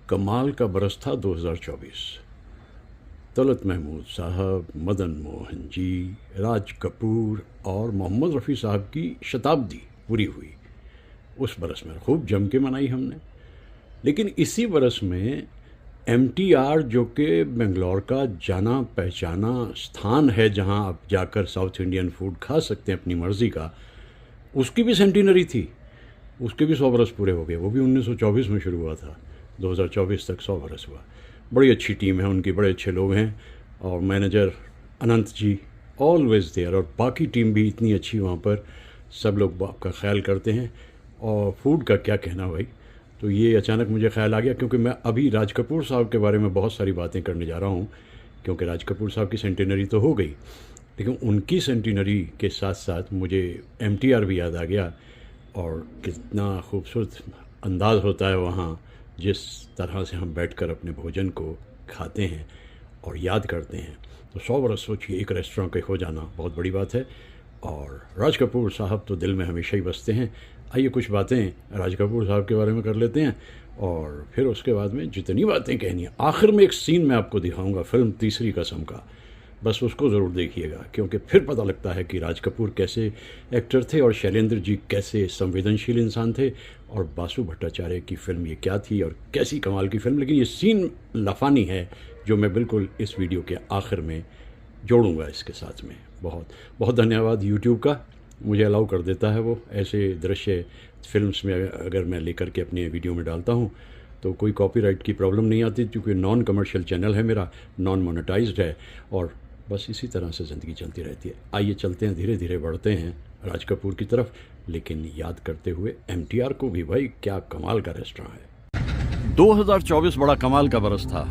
कमाल का बरस था 2024। तलत महमूद साहब, मदन मोहन जी, राज कपूर और मोहम्मद रफ़ी साहब की शताब्दी पूरी हुई। उस बरस में खूब जम के मनाई हमने। लेकिन इसी बरस में MTR, जो कि बेंगलोर का जाना पहचाना स्थान है जहां आप जाकर साउथ इंडियन फूड खा सकते हैं अपनी मर्ज़ी का, उसकी भी सेंटिनरी थी। उसके भी 100 बरस पूरे हो गए। वो भी 1924 में शुरू हुआ था, 2024 तक 100 बरस हुआ। बड़ी अच्छी टीम है उनकी, बड़े अच्छे लोग हैं, और manager Anant ji always there, और बाकी टीम भी इतनी अच्छी वहाँ पर, सब लोग आपका ख्याल करते हैं। और फूड का क्या कहना भाई। तो ये अचानक मुझे ख्याल आ गया, क्योंकि मैं अभी राज कपूर साहब के बारे में बहुत सारी बातें करने जा रहा हूँ, क्योंकि राज कपूर साहब की सेंटिनरी तो हो गई, लेकिन उनकी सेंटिनरी के साथ साथ मुझे MTR भी याद आ गया। और कितना खूबसूरत अंदाज़ होता है वहाँ, जिस तरह से हम बैठकर अपने भोजन को खाते हैं और याद करते हैं। तो 100 बरस सोचिए एक रेस्टोरेंट के हो जाना बहुत बड़ी बात है, और राज कपूर साहब तो दिल में हमेशा ही बसते हैं। आइए कुछ बातें राज कपूर साहब के बारे में कर लेते हैं, और फिर उसके बाद में जितनी बातें कहनी है, आखिर में एक सीन मैं आपको दिखाऊंगा फिल्म तीसरी कसम का, बस उसको ज़रूर देखिएगा, क्योंकि फिर पता लगता है कि राज कपूर कैसे एक्टर थे और शैलेंद्र जी कैसे संवेदनशील इंसान थे, और बासु भट्टाचार्य की फ़िल्म ये क्या थी और कैसी कमाल की फ़िल्म। लेकिन ये सीन लाफानी है जो मैं बिल्कुल इस वीडियो के आखिर में जोड़ूंगा इसके साथ में। बहुत बहुत धन्यवाद यूट्यूब का, मुझे अलाउ कर देता है वो ऐसे दृश्य फिल्म्स में अगर मैं लेकर के अपने वीडियो में डालता हूँ तो कोई कॉपीराइट की प्रॉब्लम नहीं आती, क्योंकि नॉन कमर्शियल चैनल है मेरा, नॉन मोनेटाइज्ड है, और बस इसी तरह से ज़िंदगी चलती रहती है। आइए चलते हैं, धीरे धीरे बढ़ते हैं राज कपूर की तरफ, लेकिन याद करते हुए MTR को भी। भाई क्या कमाल का रेस्टोरेंट है। 2024 बड़ा कमाल का बरस था।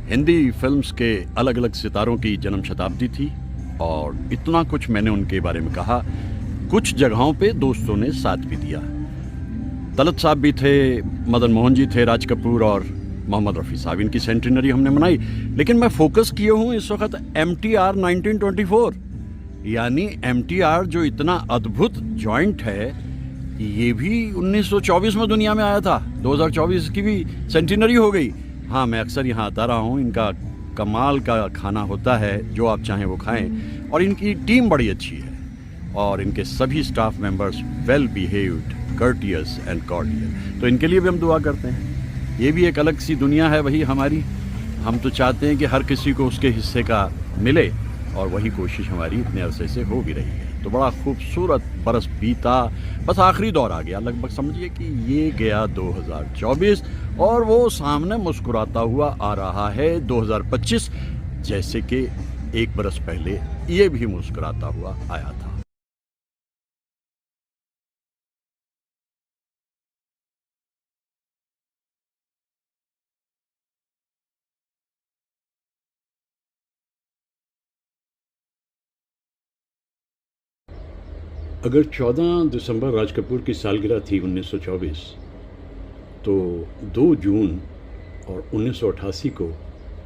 हिंदी फिल्म्स के अलग अलग सितारों की जन्म शताब्दी थी, और इतना कुछ मैंने उनके बारे में कहा। कुछ जगहों पे दोस्तों ने साथ भी दिया। तलत साहब भी थे, मदन मोहन जी थे, राज कपूर और मोहम्मद रफ़ी साहब, इनकी सेंटिनरी हमने मनाई। लेकिन मैं फोकस किए हूँ इस वक्त MTR 1924, यानी MTR जो इतना अद्भुत जॉइंट है, ये भी 1924 में दुनिया में आया था। 2024 की भी सेंटिनरी हो गई। हाँ, मैं अक्सर यहाँ आता रहा हूँ। इनका कमाल का खाना होता है, जो आप चाहें वो खाएं, और इनकी टीम बड़ी अच्छी है, और इनके सभी staff members well behaved, courteous and cordial. तो इनके लिए भी हम दुआ करते हैं। ये भी एक अलग सी दुनिया है वही हमारी। हम तो चाहते हैं कि हर किसी को उसके हिस्से का मिले, और वही कोशिश हमारी इतने अरसे से हो भी रही है। तो बड़ा खूबसूरत बरस बीता, बस आखिरी दौर आ गया। लगभग समझिए कि ये गया 2024, और वो सामने मुस्कुराता हुआ आ रहा है 2025, जैसे कि एक बरस पहले ये भी मुस्कुराता हुआ आया था। अगर 14 दिसंबर राज कपूर की सालगिरह थी 1924, तो 2 जून और 1988 को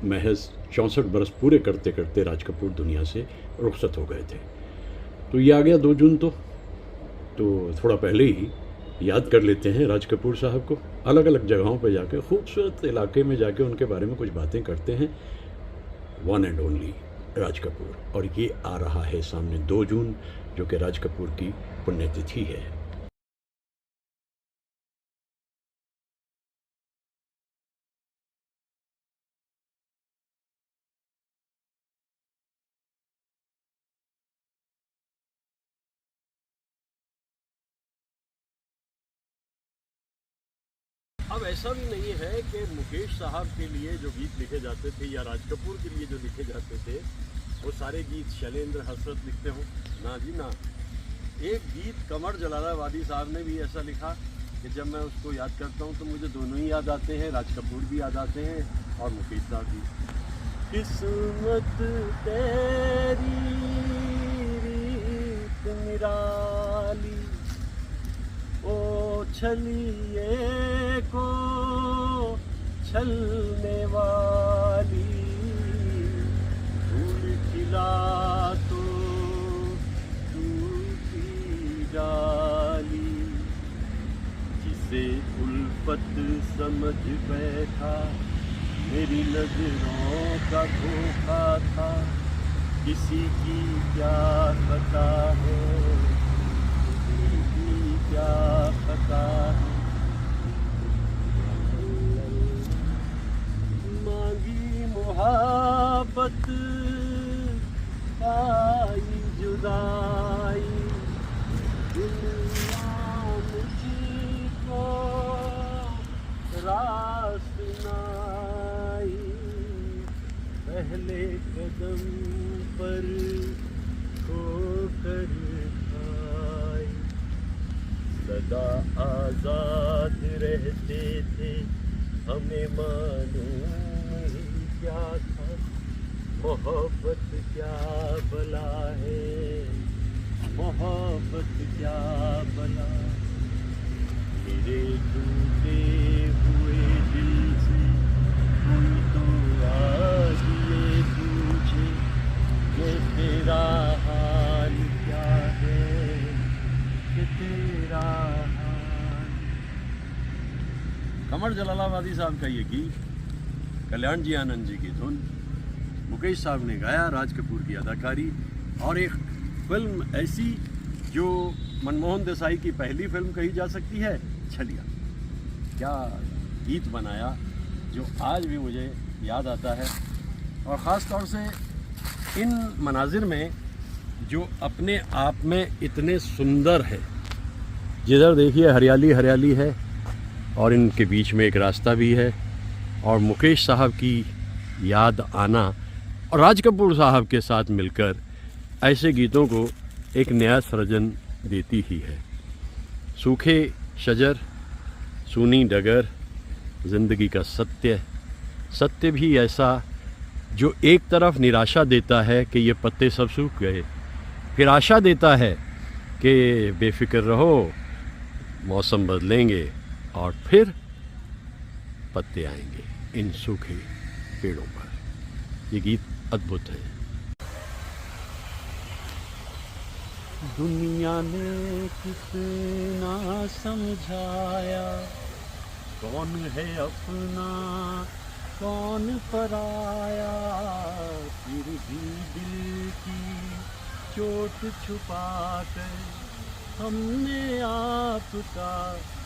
महज 64 बरस पूरे करते करते राज कपूर दुनिया से रुखसत हो गए थे। तो ये आ गया 2 जून, तो थोड़ा पहले ही याद कर लेते हैं राज कपूर साहब को। अलग अलग जगहों पर जाकर, खूबसूरत इलाके में जाके उनके बारे में कुछ बातें करते हैं। One and only Raj Kapoor, और ये आ रहा है सामने 2 जून, जो कि राज कपूर की पुण्यतिथि है। अब ऐसा भी नहीं है कि मुकेश साहब के लिए जो गीत लिखे जाते थे या राज कपूर के लिए जो लिखे जाते थे वो सारे गीत शैलेंद्र हसरत लिखते हो, ना जी ना। एक गीत कमर जलालाबादी साहब ने भी ऐसा लिखा कि जब मैं उसको याद करता हूँ तो मुझे दोनों ही याद आते हैं, राज कपूर भी याद आते हैं और मुकेश साहब भी। किस्मत तेरी रीत निराली, ओ छलिए को छलने वाली, फूल खिला तो टूटी डाली, जिसे उल्फत मोहब्बत समझ बैठा, मेरी नजरों का धोखा था, किसी की क्या पता है, किसी की क्या पता है। मांगी मोहब्बत आई जुदाई, दुनिया मुझको रास नाई, पहले कदम पर खोकर खाई। सदा आजाद रहते थे, हमें मालूम ही क्या था, मोहब्बत क्या भला है, मोहब्बत क्या भला। मेरे टूटे हुए दिल से कोई तो आज ये पूछे कि तेरा हाल क्या है, कि तेरा हाल। कमर जलालाबादी साहब का ये गीत, कल्याण जी आनंद जी की धुन, मुकेश साहब ने गाया, राज कपूर की अदाकारी, और एक फिल्म ऐसी जो मनमोहन देसाई की पहली फिल्म कही जा सकती है, छलिया। क्या गीत बनाया जो आज भी मुझे याद आता है, और ख़ास तौर से इन मनाजिर में जो अपने आप में इतने सुंदर है। जिधर देखिए हरियाली हरियाली है, और इनके बीच में एक रास्ता भी है, और मुकेश साहब की याद आना और राज कपूर साहब के साथ मिलकर ऐसे गीतों को एक नया सृजन देती ही है। सूखे शजर, सूनी डगर, ज़िंदगी का सत्य, सत्य भी ऐसा जो एक तरफ निराशा देता है कि ये पत्ते सब सूख गए, फिर आशा देता है कि बेफिक्र रहो, मौसम बदलेंगे और फिर पत्ते आएंगे इन सूखे पेड़ों पर। ये गीत अद्भुत है। दुनिया ने कितना समझाया, कौन है अपना कौन पराया, फिर भी दिल की चोट छुपा कर हमने आपका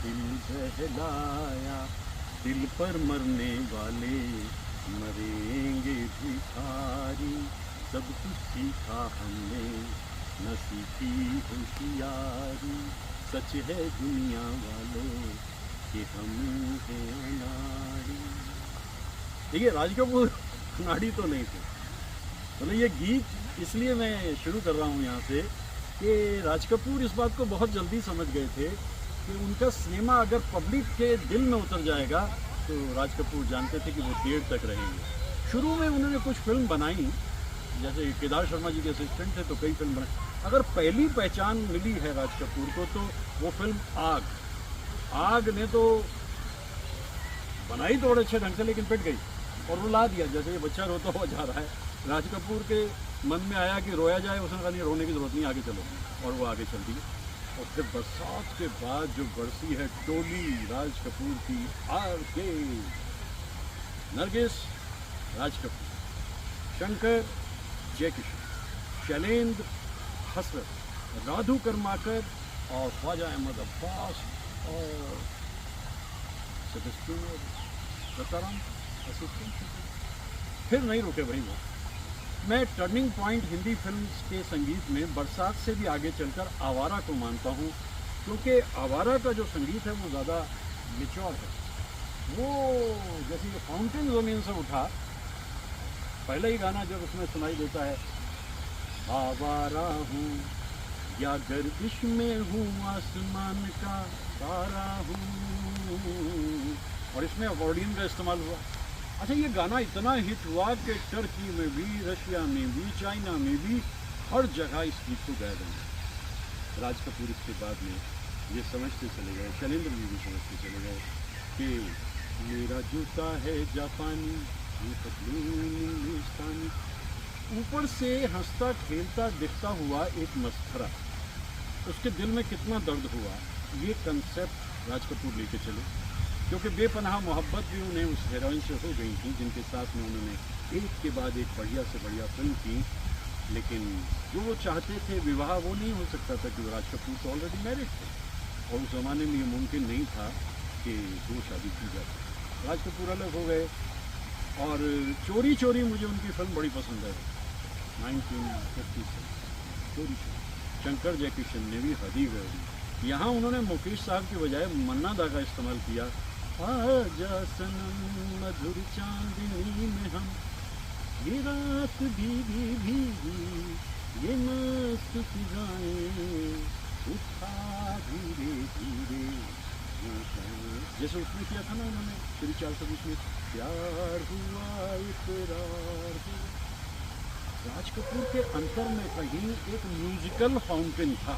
दिल बहलाया। दिल पर मरने वाले मरेंगे भिखारी, सब कुछ सीखा हमने न सीखी होशियारी, सच है दुनिया वालों कि हम हैं अनाड़ी। देखिए राज कपूर अनाड़ी तो नहीं थे, मतलब ये गीत इसलिए मैं शुरू कर रहा हूँ यहाँ से कि राज कपूर इस बात को बहुत जल्दी समझ गए थे कि उनका सिनेमा अगर पब्लिक के दिल में उतर जाएगा तो राज कपूर जानते थे कि वो देर तक रहेंगे। शुरू में उन्होंने कुछ फिल्म बनाई, जैसे केदार शर्मा जी के असिस्टेंट थे तो कई फिल्म बनाई। अगर पहली पहचान मिली है राज कपूर को तो वो फिल्म आग ने तो बनाई तो बड़े अच्छे ढंग से, लेकिन पिट गई और रुला दिया। जैसे ये बच्चा रोता हुआ जा रहा है, राज कपूर के मन में आया कि रोया जाए, उसने कहा नहीं रोने की जरूरत नहीं, आगे चलो, और वो आगे चल दी। और फिर बरसात के बाद जो बरसी है टोली राज कपूर की, आगे नरगिस राज कपूर, शंकर जयकिशन, शैलेंद्र हसरत, राधु कर्माकर और ख्वाजा अहमद अब्बास और सताराम असिस्टेंट। फिर नहीं रुके भाई वो। मैं टर्निंग पॉइंट हिंदी फिल्म के संगीत में बरसात से भी आगे चलकर आवारा को मानता हूँ, क्योंकि आवारा का जो संगीत है वो ज़्यादा मेच्योर है। वो जैसे ये फाउंटेन ज़मीन से उठा, पहला ही गाना जब उसमें सुनाई देता है, आवारा हूँ या गर्दिश में हूँ आसमान का तारा हूँ, और इसमें अकॉर्डियन का इस्तेमाल हुआ। अच्छा, ये गाना इतना हिट हुआ कि टर्की में भी, रशिया में भी, चाइना में भी, हर जगह इस गीत को गाया गया। राज कपूर इसके बाद में ये समझते चले गए, शैलेंद्र जी भी समझते चले गए कि मेरा जूता है जापानी, ये पतलून हिंदुस्तानी। ऊपर से हंसता खेलता दिखता हुआ एक मस्खरा, उसके दिल में कितना दर्द हुआ, ये कंसेप्ट राज कपूर लेके चले। क्योंकि बेपनाह मोहब्बत भी उन्हें उस हीरोइन से हो गई थी जिनके साथ में उन्होंने एक के बाद एक बढ़िया से बढ़िया फिल्म की। लेकिन जो वो चाहते थे विवाह वो नहीं हो सकता था, क्योंकि राज कपूर तो ऑलरेडी मैरिड थे और उस ज़माने में ये मुमकिन नहीं था कि दो शादी की जाती। राज कपूर अलग हो गए और चोरी चोरी मुझे उनकी फिल्म बड़ी पसंद है, 1956 चोरी चोरी। शंकर जयकिशन ने भी हदी गई। यहाँ उन्होंने मुकेश साहब के बजाय मन्ना दा का इस्तेमाल किया। आजा सनम मधुर चांदनी में हम, ये रात भीगी भीगी ये मस्त फिजाएं, उठा धीरे धीरे, जैसे उसमें किया था ना उन्होंने श्री 420 में, प्यार हुआ इकरार हुआ। राज कपूर के अंतर में कहीं एक म्यूजिकल फाउंटेन था,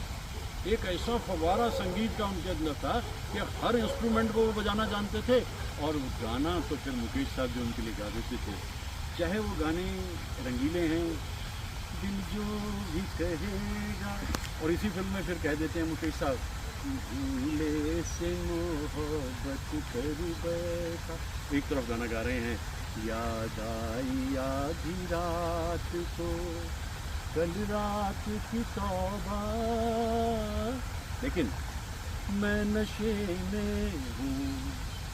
एक ऐसा फवारा संगीत का उनके अंदर था कि हर इंस्ट्रूमेंट को वो बजाना जानते थे। और गाना तो फिर मुकेश साहब जो उनके लिए गा देते थे, चाहे वो गाने रंगीले हैं, दिल जो भी कहेगा, और इसी फिल्म में फिर कह देते हैं मुकेश साहब, भूले से मोहब्बत कर बैठा। एक तरफ गाना गा रहे हैं, याद आई आधी रात को कल रात की तौबा, लेकिन मैं नशे में हूँ,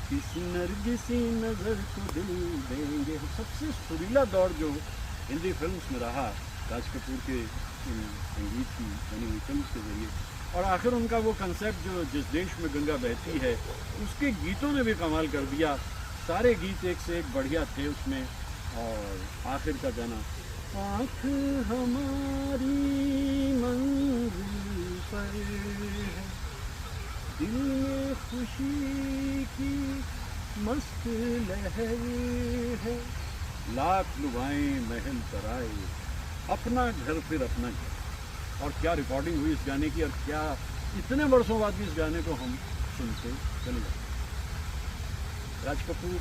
किसी नरगिसी नज़र को दिल देंगे। सबसे सुरीला दौर जो हिंदी फिल्म्स में रहा राज कपूर के संगीत की बनी हुई फिल्म के जरिए, और आखिर उनका वो कंसेप्ट जो जिस देश में गंगा बहती है, उसके गीतों ने भी कमाल कर दिया। सारे गीत एक से एक बढ़िया थे उसमें। और आखिर का गाना, आँख हमारी मंजिल पर है, दिल में खुशी की मस्त लहर है, लाख लुभाएं महल तराए, अपना घर फिर अपना घर। और क्या रिकॉर्डिंग हुई इस गाने की, और क्या इतने वर्षों बाद भी इस गाने को हम सुनते चले जाते। राज कपूर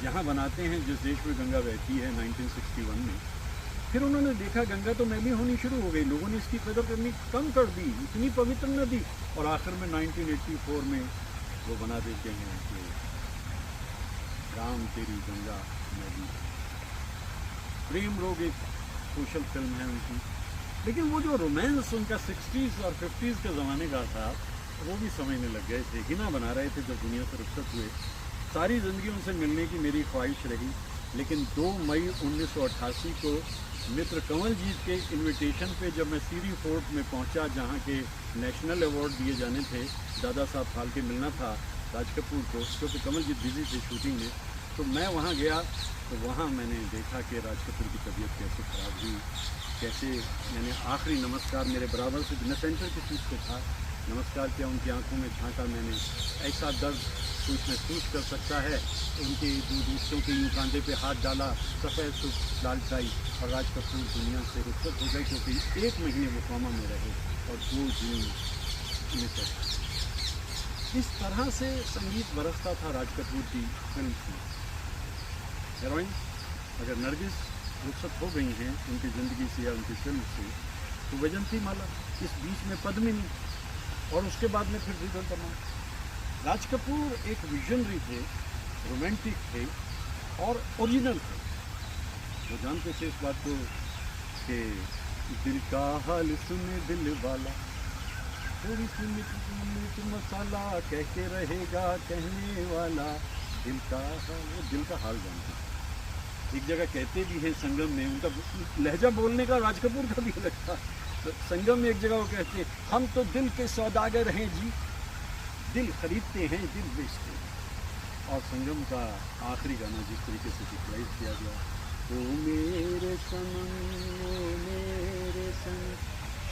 यहाँ बनाते हैं जिस देश में गंगा बहती है 1961 में। फिर उन्होंने देखा गंगा तो मैली होनी शुरू हो गई, लोगों ने इसकी कदर करनी कम कर दी, इतनी पवित्र नदी। और आखिर में 1984 में वो बना देते हैं कि राम तेरी गंगा मैली। प्रेम रोग एक सोशल फिल्म है उनकी, लेकिन वो जो रोमांस उनका 60s और 50s के ज़माने का था वो भी समझने लग गए थे। हिना बना रहे थे जब दुनिया से रुखसत हुए। सारी ज़िंदगी उनसे मिलने की मेरी ख्वाहिश रही, लेकिन 2 मई 1988 को मित्र कंवलजीत के इनविटेशन पे जब मैं सीरी फोर्ट में पहुंचा, जहां के नेशनल अवार्ड दिए जाने थे, दादा साहब फाल्के मिलना था राज कपूर को, क्योंकि कंवलजीत बिजी थे शूटिंग में, तो मैं वहां गया। तो वहां मैंने देखा कि राज कपूर की तबीयत कैसे ख़राब हुई, कैसे मैंने आखिरी नमस्कार मेरे बराबर से मैं सेंटर की सीट पे था, नमस्कार किया, उनकी आंखों में झांका मैंने, ऐसा दर्द कोई महसूस कर सकता है। उनके दोस्तों के यूँ कांधे पे हाथ डाला, सफ़ेद सुख लाल चाई, और राज कपूर दुनिया से रुखसत हो गए, क्योंकि 1 महीने वो कोमा में रहे और 2 जून 1960। इस तरह से संगीत बरसता था राज कपूर की फिल्म की। हीरोइन अगर नरगिस रुखसत हो गई हैं उनकी ज़िंदगी से या उनकी फिल्म से, तो वैजंती माला, इस बीच में पद्मिनी, और उसके बाद में फिर दीगर तमाम। राज कपूर एक विजनरी थे, रोमांटिक थे और ओरिजिनल थे। वो जानते थे इस बात को कि दिल का हाल सुने दिल वाला, थोड़ी सी मिर्च मसाला कह के रहेगा कहने वाला, दिल का हाल, वो दिल का हाल जानते थे। एक जगह कहते भी हैं संगम में, उनका लहजा बोलने का राज कपूर का भी लगता। तो संगम में एक जगह वो कहते, हम तो दिल के सौदागर हैं जी, दिल खरीदते हैं दिल बेचते हैं। और संगम का आखिरी गाना जिस तरीके से डिक्लाइज किया गया, ओ मेरे सनम ओ मेरे सनम।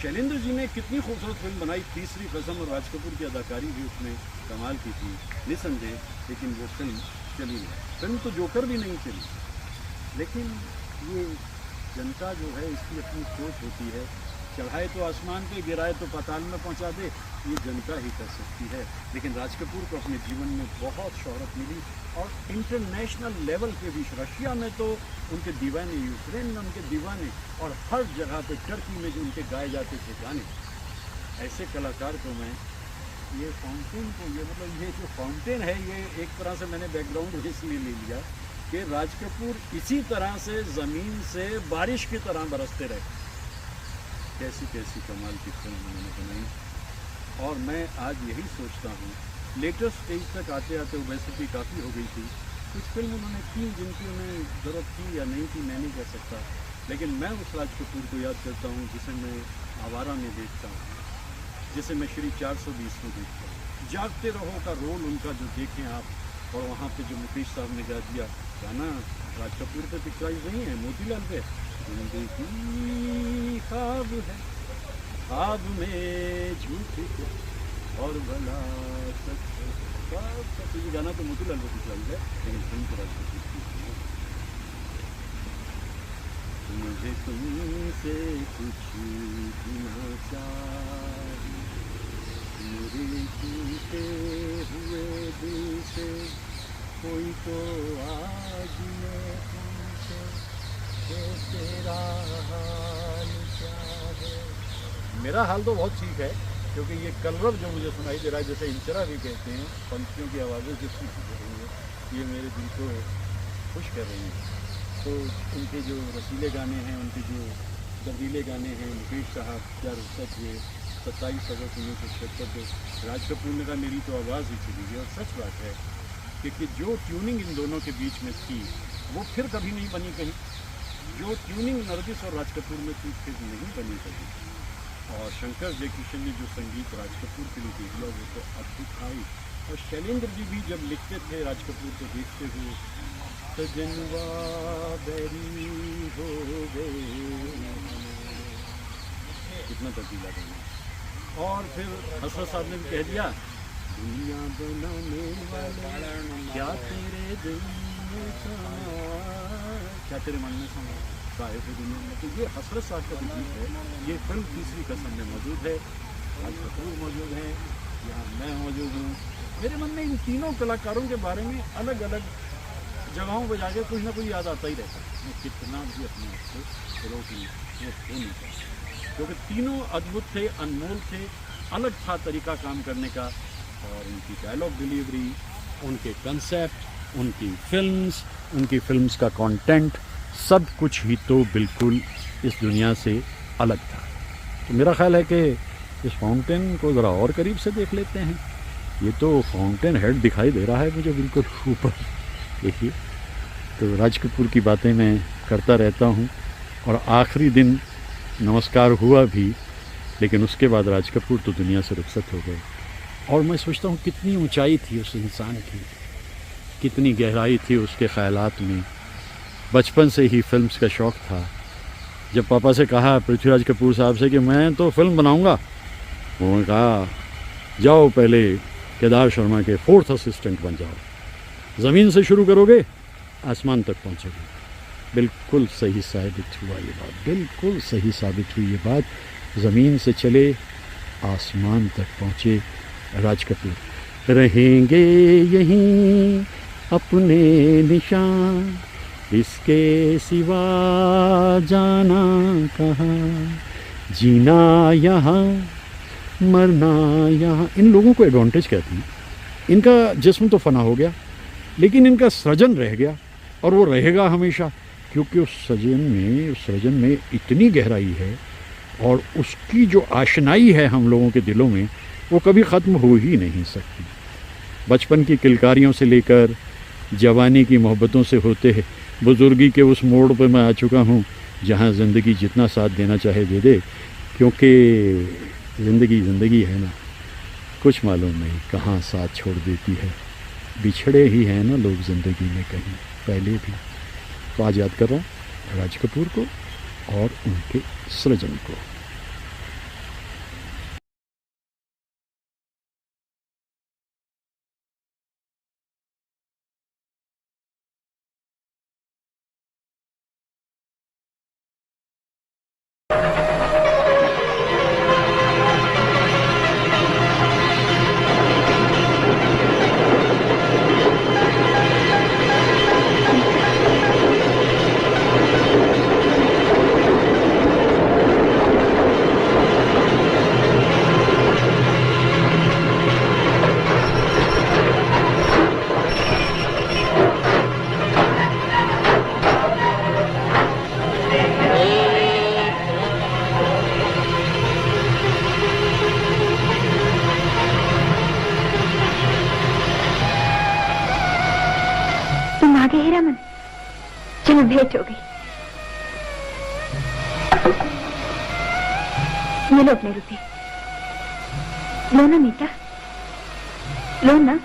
शैलेंद्र जी ने कितनी खूबसूरत फिल्म बनाई, तीसरी कसम, और राज कपूर की अदाकारी भी उसमें कमाल की थी निसंदेह, लेकिन वो फिल्म चली नहीं। फिल्म तो जोकर भी नहीं चली, लेकिन ये जनता जो है इसकी अपनी सोच होती है, चढ़ाए तो आसमान पे, गिराए तो पाताल में पहुंचा दे, ये जनता ही कर सकती है। लेकिन राज कपूर को अपने जीवन में बहुत शोहरत मिली, और इंटरनेशनल लेवल पे भी, रशिया में तो उनके दीवाने, यूक्रेन में उनके दीवाने, और हर जगह पे टर्की में जो उनके गाए जाते थे गाने। ऐसे कलाकार को मैं ये फाउंटेन को, ये मतलब ये जो फाउंटेन है, ये एक तरह से मैंने बैकग्राउंड इसलिए ले लिया कि राज कपूर इसी तरह से ज़मीन से बारिश की तरह बरसते रहे। कैसी कैसी कमाल की फिल्म उन्होंने बनाई। और मैं आज यही सोचता हूँ, लेटेस्ट स्टेज तक आते आते ओबेसिटी काफ़ी हो गई थी। कुछ फिल्म उन्होंने की जिनकी उन्हें ज़रूरत थी या नहीं थी मैं नहीं कह सकता, लेकिन मैं उस राज कपूर को याद करता हूँ जिसे मैं आवारा में देखता हूँ, जिसे मैं श्री 420 में देखता हूँ। जागते रहो का रोल उनका जो देखें आप, और वहाँ पे जो मुकेश साहब ने गा दिया गाना, राज कपूर पे पिक्चराइज नहीं है, मोतीलाल पे, जिंदगी ख्वाब है, ख्वाब में झूठ और भला सच है। ये गाना तो मोतीलाल पे पिक्चराइज है, लेकिन फिल्म तो राज कपूर की है। मुझे तुमसे कुछ बिना चाहिए, मेरे टूटे हुए दिल से कोई तो आज मैं तुमसे कि तेरा हाल क्या है। मेरा हाल तो बहुत ठीक है, क्योंकि ये कलरव जो मुझे सुनाई दे रहा है, जैसे इंचरा भी कहते हैं, पंछियों की आवाज़ें जो सुनाई दे रही है, ये मेरे दिल को खुश कर रही हैं। तो उनके जो रसीले गाने हैं, उनके जो दर्दीले गाने हैं, मुकेश साहब क्या रुखसत हुए, 27 अगस्त 1976 को राज कपूर ने कहा मेरी तो आवाज़ ही चली गई। और सच बात है कि जो ट्यूनिंग इन दोनों के बीच में थी वो फिर कभी नहीं बनी कहीं। जो ट्यूनिंग नरगिस और राज कपूर में थी फिर नहीं बनी कहीं। और शंकर जयकिशन ने जो संगीत राज कपूर के लिए दे दिया वो तो अद्भुत आई। और शैलेंद्र जी भी जब लिखते थे राज कपूर को देखते हुए, सजनवा बैरी हो गए, कितना तब्दीला गाना। और फिर हसरत साहब ने भी कह दिया, दुनिया बनाने वाले क्या तेरे दिल में समा, क्या तेरे मन में समा साहिब दुनिया में। तो ये हसरत साहब का भी गीत है। ये फिल्म तीसरी कसम में मौजूद है, राज कपूर मौजूद है, यहाँ मैं मौजूद हूँ। मेरे मन में इन तीनों कलाकारों के बारे में अलग अलग जगहों पर जाके कुछ ना कुछ याद आता ही रहता है। मैं कितना भी अपने आप को रोक नहीं पाता, क्योंकि तीनों अद्भुत थे, अनमोल थे, अलग था तरीका काम करने का। और उनकी डायलॉग डिलीवरी, उनके कंसेप्ट, उनकी फिल्म्स का कंटेंट, सब कुछ ही तो बिल्कुल इस दुनिया से अलग था। तो मेरा ख्याल है कि इस फाउंटेन को ज़रा और करीब से देख लेते हैं। ये तो फाउंटेन हेड दिखाई दे रहा है मुझे बिल्कुल ऊपर, देखिए। तो राज कपूर की बातें मैं करता रहता हूँ, और आखिरी दिन नमस्कार हुआ भी, लेकिन उसके बाद राज कपूर तो दुनिया से रुखसत हो गए। और मैं सोचता हूँ कितनी ऊंचाई थी उस इंसान की, कितनी गहराई थी उसके ख्यालात में। बचपन से ही फिल्म्स का शौक़ था। जब पापा से कहा पृथ्वीराज कपूर साहब से कि मैं तो फिल्म बनाऊंगा, उन्होंने कहा जाओ पहले केदार शर्मा के 4th असिस्टेंट बन जाओ, ज़मीन से शुरू करोगे आसमान तक पहुंचोगे। बिल्कुल सही साबित हुआ ये बात, बिल्कुल सही साबित हुई ये बात। ज़मीन से चले आसमान तक पहुँचे राज कपूर। रहेंगे यहीं अपने निशान, इसके सिवा जाना कहाँ, जीना यहाँ मरना यहाँ। इन लोगों को एडवांटेज कहते हैं। इनका जिस्म तो फना हो गया, लेकिन इनका सृजन रह गया, और वो रहेगा हमेशा, क्योंकि उस सृजन में इतनी गहराई है, और उसकी जो आशनाई है हम लोगों के दिलों में, वो कभी ख़त्म हो ही नहीं सकती। बचपन की किलकारियों से लेकर जवानी की मोहब्बतों से होते हैं बुज़ुर्गी के उस मोड़ पर मैं आ चुका हूँ जहाँ ज़िंदगी जितना साथ देना चाहे दे दे, क्योंकि ज़िंदगी है ना, कुछ मालूम नहीं कहाँ साथ छोड़ देती है। बिछड़े ही हैं ना लोग ज़िंदगी में कहीं पहले भी। तो आज याद कर रहा हूँ राज कपूर को और उनके सृजन को। गई हीरामन, चलो भेंट हो गई। ये लो अपने रुपये, लो ना मीता, लो ना।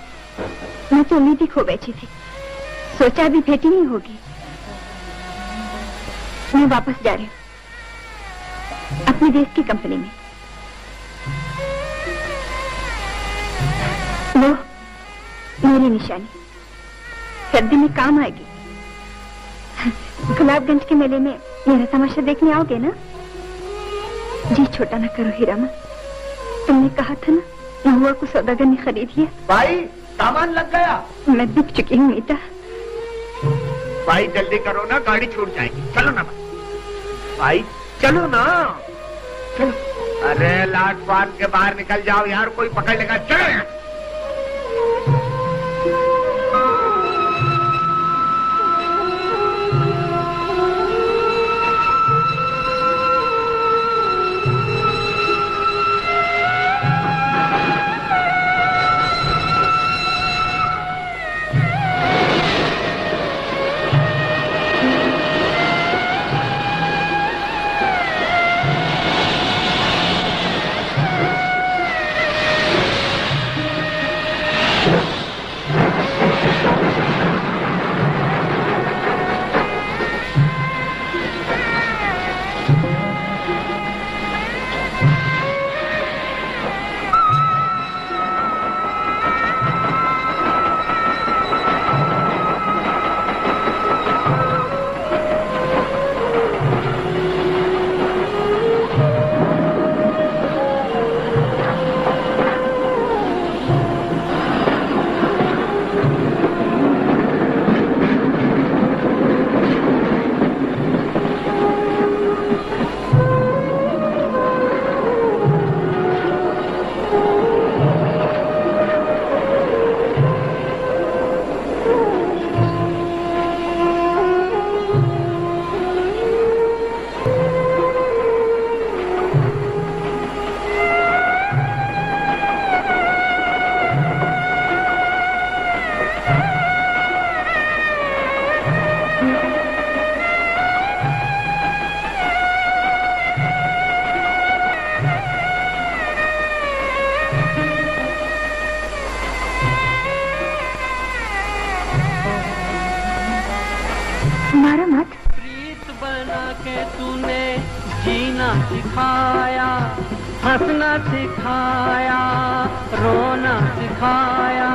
मैं तो उम्मीद ही खो बैठी थी, सोचा अभी भेंट ही नहीं होगी। मैं वापस जा रही हूँ अपने देश की कंपनी में। लो मेरी निशानी, सर्दी में काम आएगी। गुलाबगंज के मेले में मेरा तमाशा देखने आओगे ना? जी छोटा ना करो हीरामन, तुमने कहा था ना महुआ को सौदागर ने खरीद लिया। भाई सामान लग गया। मैं दुख चुकी हूँ मीता। भाई जल्दी करो ना, गाड़ी छूट जाएगी। चलो ना भाई, चलो ना, चलो। अरे लाट पाट के बाहर निकल जाओ यार, कोई पकड़ लेगा। चलो यार। सिखाया, हंसना सिखाया, रोना सिखाया,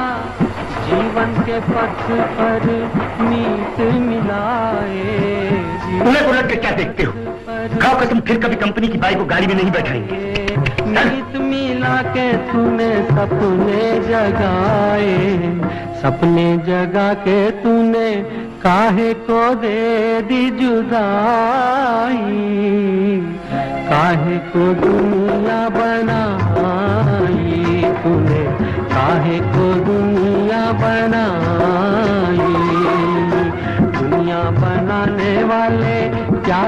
जीवन के पथ पर मीत मिलाए। उलट उलट के क्या देखते हो? खाओ कसम, फिर कभी कंपनी की बाई को गाड़ी में नहीं बैठाएंगे। मीत मिला के तूने सपने जगाए, सपने जगा के तूने काहे को दे दी जुदाई, काहे को दुनिया बनाई तूने, काहे को दुनिया बनाई। दुनिया बनाने वाले क्या